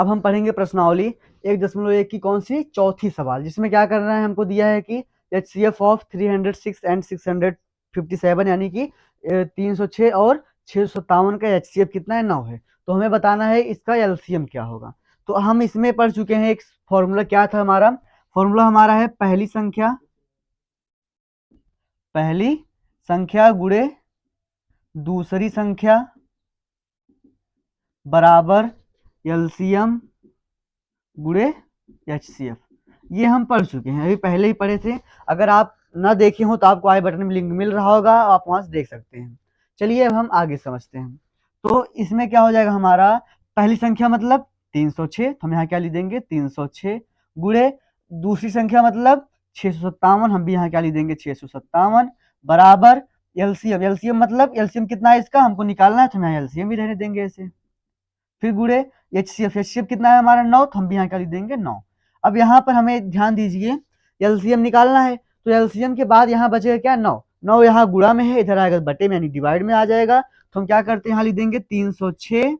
अब हम पढ़ेंगे प्रश्नावली 1.1 की कौन सी चौथी सवाल, जिसमें क्या करना है, हमको दिया है कि HCF ऑफ 306 एंड 657 यानी कि 306 और 657 का HCF कितना है, 9 है। तो हमें बताना है इसका LCM क्या होगा। तो हम इसमें पढ़ चुके हैं, एक फॉर्मूला क्या था हमारा, फॉर्मूला हमारा है पहली संख्या गुणे दूसरी संख्या बराबर LCM गुणे HCF। ये हम पढ़ चुके हैं, अभी पहले ही पढ़े थे। अगर आप ना देखे हो तो आपको आई बटन में लिंक मिल रहा होगा, आप वहां से देख सकते हैं। चलिए अब हम आगे समझते हैं। तो इसमें क्या हो जाएगा हमारा, पहली संख्या मतलब 306, तो हम यहाँ क्या लिख देंगे 306 गुणे दूसरी संख्या मतलब 657, हम भी यहाँ क्या लिख देंगे 657 बराबर LCM मतलब LCM कितना है इसका हमको निकालना है, तो हम यहाँ LCM भी रहने देंगे ऐसे। फिर गुणे HCF कितना है हमारा 9, तो हम भी यहाँ क्या लिख देंगे 9। अब यहाँ पर हमें ध्यान दीजिए, LCM निकालना है, तो LCM के बाद यहाँ बचेगा क्या 9, 9 यहाँ गुणा में है, इधर आएगा बटे में यानी डिवाइड में आ जाएगा। तो हम क्या करते हैं, यहाँ लिख देंगे 306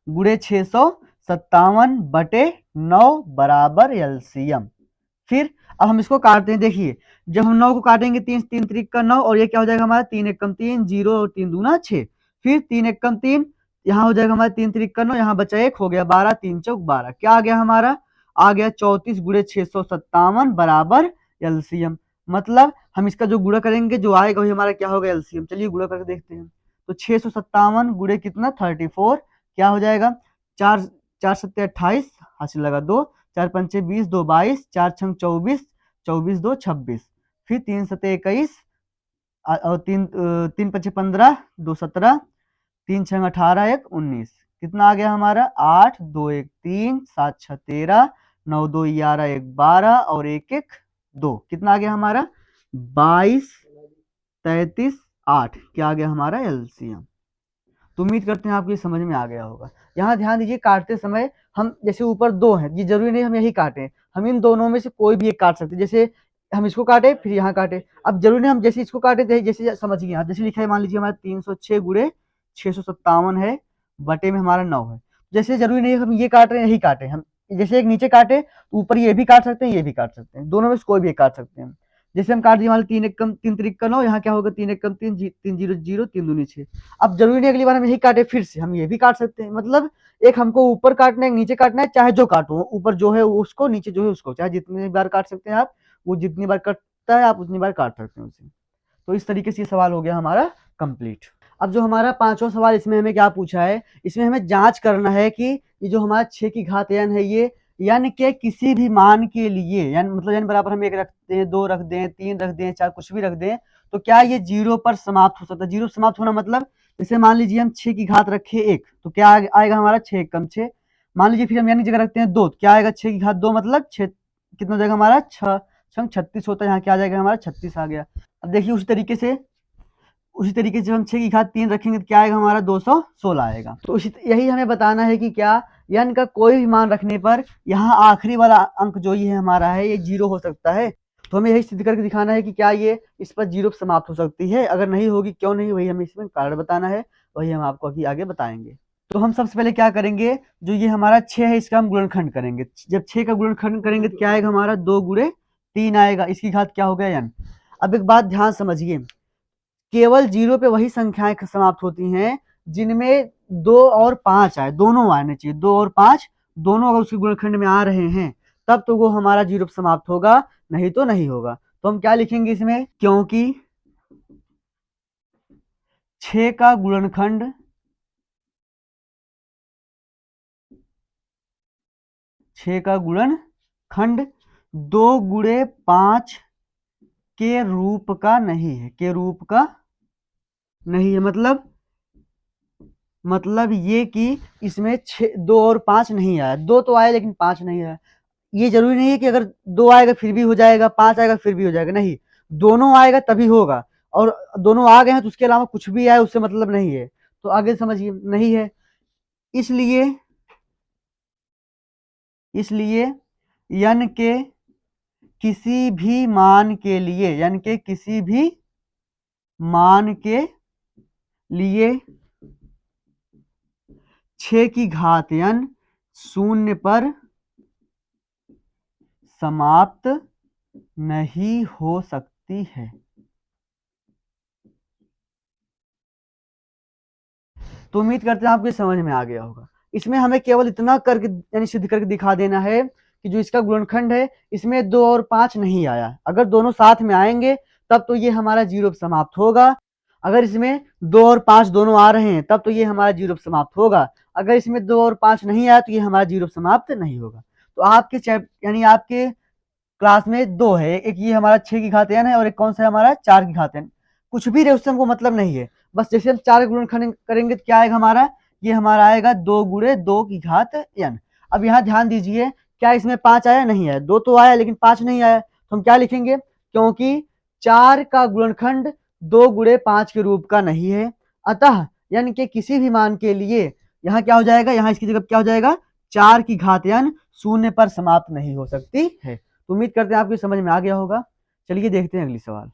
गुणे 657 बटे 9 बराबर LCM। फिर अब हम इसको काटते हैं, देखिए जब हम 9 को काटेंगे, 3 3 त्रिक का 9, और ये क्या हो जाएगा हमारा 3 एकम 3 0 और 3 दूना 6, फिर 3 एकम 3, यहाँ हो जाएगा हमारा 3 त्रिक का 9, यहाँ बचा 1 हो गया 12, 3 चौक 12, क्या आ गया हमारा, आ गया 34 गुणे 657 बराबर LCM। मतलब हम इसका जो गुणा करेंगे जो आएगा वही हमारा क्या होगा LCM। चलिए गुणा करके देखते हैं। तो 657 गुणे कितना 34, क्या हो जाएगा, 4 4 सत्ते 28, हासिल लगा 2, 4 पंचे 20, 2 22, 4 छंग 24, 24 2 26, फिर 3 सत्ते 21 और 3 पंचे 15, 2 17, 3 छंग 18, 1 19, कितना आ गया हमारा 8 2 1 3 7 6 13, 9 2 11 1 12 और 1 1 2, कितना आ गया हमारा 22 33 8, क्या आ गया हमारा LCM। तो उम्मीद करते हैं आपको ये समझ में आ गया होगा। यहाँ ध्यान दीजिए, काटते समय हम जैसे ऊपर 2 है, ये जरूरी नहीं हम यही काटें, हम इन दोनों में से कोई भी एक काट सकते हैं। जैसे हम इसको काटे फिर यहाँ काटे, अब जरूरी नहीं हम जैसे इसको काटे थे, जैसे समझिए आप, जैसे लिखा है मान लीजिए हमारा 306 गुणे 657 है बटे में हमारा 9 है। जैसे जरूरी नहीं हम ये काट रहे हैं यही काटे, हम जैसे एक नीचे काटे तो ऊपर ये भी काट सकते हैं, ये भी काट सकते हैं, दोनों में से कोई भी एक काट सकते हैं। जैसे हम काट दिए मान 3 एकम 3 त्रिक का 9, यहाँ क्या होगा 3 एकम 3 3 0 0 3 दूनी 6। अब जरूरी नहीं अगली बार हम यही काटे, फिर से हम ये भी काट सकते हैं। मतलब एक हमको ऊपर काटना है, एक नीचे काटना है, चाहे जो काटो, ऊपर जो है उसको, नीचे जो है उसको, चाहे जितनी बार काट सकते हैं आप, वो जितनी बार कटता है आप उतनी बार काट सकते हैं उसे। तो इस तरीके से ये सवाल हो गया हमारा कंप्लीट। अब जो हमारा पांचवा सवाल, इसमें हमें क्या पूछा है, इसमें हमें जांच करना है कि ये जो हमारा 6 की घात n है, ये यानी कि किसी भी मान के लिए, यानी मतलब n बराबर हम 1 रखते हैं, 2 रख दें, 3 रख दें, 4 कुछ भी रख दें, तो क्या ये 0 पर समाप्त हो सकता है। 0 समाप्त होना मतलब, जैसे मान लीजिए हम 6 की घात रखे 1, तो क्या आएगा हमारा 6 एकम 6। मान लीजिए फिर हम यानी जगह रखते हैं 2, तो क्या आएगा 6 की घात 2 मतलब 6, कितना हो जाएगा हमारा 6 36 होता है, यहाँ क्या आ जाएगा हमारा 36 आ गया। अब देखिए उसी तरीके से जब हम 6 की घात 3 रखेंगे तो क्या आएगा हमारा 216 आएगा। तो यही हमें बताना है कि क्या n का कोई भी मान रखने पर यहाँ आखिरी वाला अंक जो ये हमारा है ये 0 हो सकता है। तो हमें यही सिद्ध करके दिखाना है कि क्या ये इस पर 0 समाप्त हो सकती है, अगर नहीं होगी क्यों नहीं, वही हमें इसमें कारण बताना है, वही हम आपको अभी आगे बताएंगे। तो हम सबसे पहले क्या करेंगे, जो ये हमारा 6 है इसका हम गुणनखंड करेंगे। जब 6 का गुणनखंड करेंगे तो क्या आएगा हमारा 2 गुणे 3 आएगा, इसकी घात क्या हो गया n। अब एक बात ध्यान समझिए, केवल 0 पे वही संख्याएं समाप्त होती हैं जिनमें 2 और 5 आए, दोनों आने चाहिए, 2 और 5 दोनों अगर उसके गुणनखंड में आ रहे हैं तब तो वो हमारा 0 पे समाप्त होगा, नहीं तो नहीं होगा। तो हम क्या लिखेंगे इसमें, क्योंकि 6 का गुणनखंड 6 का गुणनखंड 2 गुणे 5 के रूप का नहीं है, के रूप का नहीं है। मतलब ये कि इसमें 2 और 5 नहीं आया, 2 तो आया लेकिन 5 नहीं आया। ये जरूरी नहीं है कि अगर 2 आएगा फिर भी हो जाएगा, 5 आएगा फिर भी हो जाएगा, नहीं, दोनों आएगा तभी होगा, और दोनों आ गए हैं तो उसके अलावा कुछ भी आए उससे मतलब नहीं है। तो आगे समझिए, नहीं है, इसलिए n के किसी भी मान के लिए, n के किसी भी मान के लिए 6 की घात n शून्य पर समाप्त नहीं हो सकती है। तो उम्मीद करते हैं आपको समझ में आ गया होगा। इसमें हमें केवल इतना करके यानी सिद्ध करके दिखा देना है कि जो इसका गुणनखंड है इसमें 2 और 5 नहीं आया। अगर दोनों साथ में आएंगे तब तो ये हमारा जीरो पर समाप्त होगा। अगर इसमें 2 और 5 दोनों आ रहे हैं तब तो ये हमारा जीरो पर समाप्त होगा। अगर इसमें 2 और 5 नहीं आया तो ये हमारा जीरो पर समाप्त नहीं होगा। तो आपके यानी आपके क्लास में 2 है, एक ये हमारा 6 की घात n है और एक कौन सा है हमारा 4 की घात n। कुछ भी रहे उससे हमको मतलब नहीं है, बस जैसे हम 4 गुणनखंड करेंगे तो क्या आएगा हमारा, ये हमारा आएगा 2 गुणे 2 की घात n। अब यहाँ ध्यान दीजिए, क्या इसमें 5 आया, नहीं आया। 2 तो आया लेकिन 5 नहीं आया, तो हम क्या लिखेंगे, क्योंकि 4 का गुणनखंड 2 गुणे 5 के रूप का नहीं है, अतः यानी कि किसी भी मान के लिए यहाँ क्या हो जाएगा, यहाँ इसकी जगह क्या हो जाएगा, 4 की घात n शून्य पर समाप्त नहीं हो सकती है। तो उम्मीद करते हैं आपकी समझ में आ गया होगा। चलिए देखते हैं अगली सवाल।